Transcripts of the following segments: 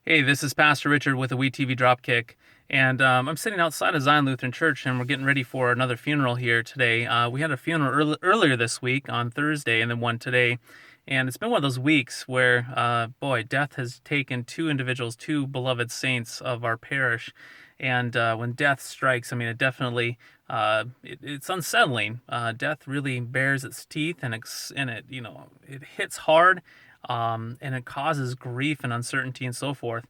Hey, this is Pastor Richard with the WeTV Dropkick, and I'm sitting outside of Zion Lutheran Church, and we're getting ready for another funeral here today. We had a funeral earlier this week on Thursday, and then one today, and it's been one of those weeks where, boy, death has taken two individuals, two beloved saints of our parish, and when death strikes, I mean, it definitely it's unsettling. Death really bares its teeth, and it hits hard, and it causes grief and uncertainty and so forth.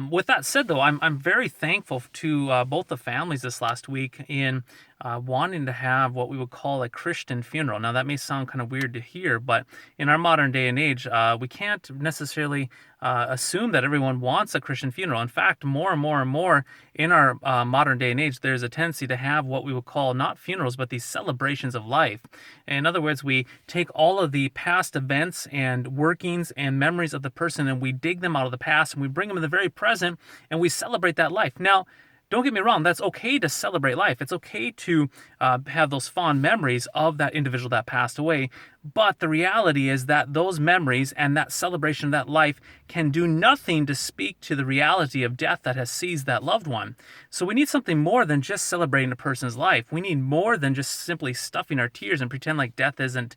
With that said, though, I'm very thankful to both the families this last week in wanting to have what we would call a Christian funeral. Now, that may sound kind of weird to hear, but in our modern day and age, we can't necessarily assume that everyone wants a Christian funeral. In fact, more and more and more in our modern day and age, there's a tendency to have what we would call not funerals, but these celebrations of life. In other words, we take all of the past events and workings and memories of the person and we dig them out of the past and we bring them in the very present and we celebrate that life. Now, don't get me wrong, that's okay to celebrate life. It's okay to have those fond memories of that individual that passed away. But the reality is that those memories and that celebration of that life can do nothing to speak to the reality of death that has seized that loved one. So we need something more than just celebrating a person's life. We need more than just simply stuffing our tears and pretend like death hasn't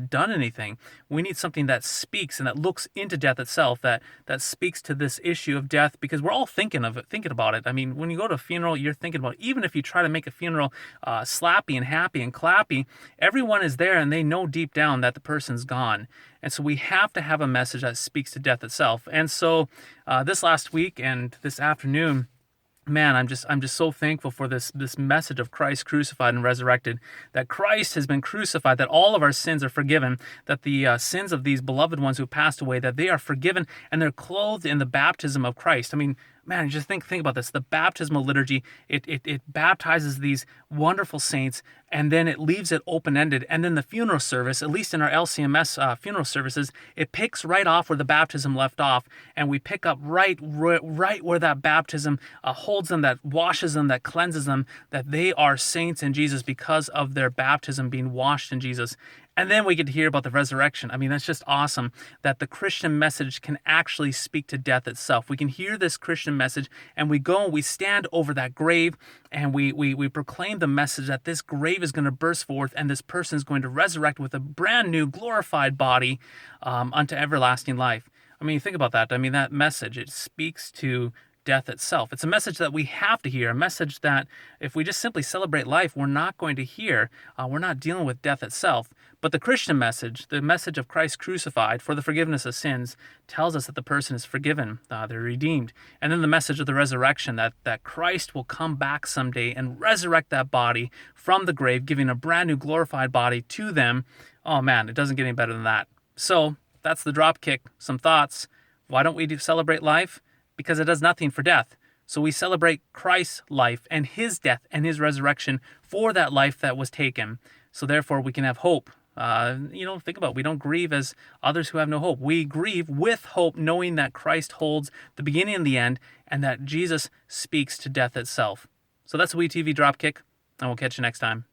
done anything. We need something that speaks and that looks into death itself, that speaks to this issue of death, because we're all thinking about it. I mean, when you go to a funeral, you're thinking about it. Even if you try to make a funeral slappy and happy and clappy, everyone is there and they know deep down that the person's gone. And so we have to have a message that speaks to death itself. And so this last week and this afternoon, man, I'm just so thankful for this message of Christ crucified and resurrected, that Christ has been crucified, that all of our sins are forgiven, that the sins of these beloved ones who passed away, that they are forgiven and they're clothed in the baptism of Christ. I mean, man, just think about this. The baptismal liturgy, it baptizes these wonderful saints, and then it leaves it open-ended. And then the funeral service, at least in our LCMS funeral services, it picks right off where the baptism left off, and we pick up right where that baptism holds them, that washes them, that cleanses them, that they are saints in Jesus because of their baptism being washed in Jesus. And then we get to hear about the resurrection. I mean, that's just awesome that the Christian message can actually speak to death itself. We can hear this Christian message and we go and we stand over that grave and we proclaim the message that this grave is going to burst forth and this person is going to resurrect with a brand new glorified body unto everlasting life. I mean, think about that. I mean, that message, it speaks to death itself. It's a message that we have to hear, a message that if we just simply celebrate life, we're not going to hear. We're not dealing with death itself. But the Christian message, the message of Christ crucified for the forgiveness of sins, tells us that the person is forgiven, they're redeemed. And then the message of the resurrection, that Christ will come back someday and resurrect that body from the grave, giving a brand new glorified body to them. Oh man, it doesn't get any better than that. So that's the Dropkick. Some thoughts. Why don't we celebrate life? Because it does nothing for death. So we celebrate Christ's life and his death and his resurrection for that life that was taken. So therefore we can have hope. Think about it. We don't grieve as others who have no hope. We grieve with hope, knowing that Christ holds the beginning and the end, and that Jesus speaks to death itself. So that's WeTV Dropkick, and we'll catch you next time.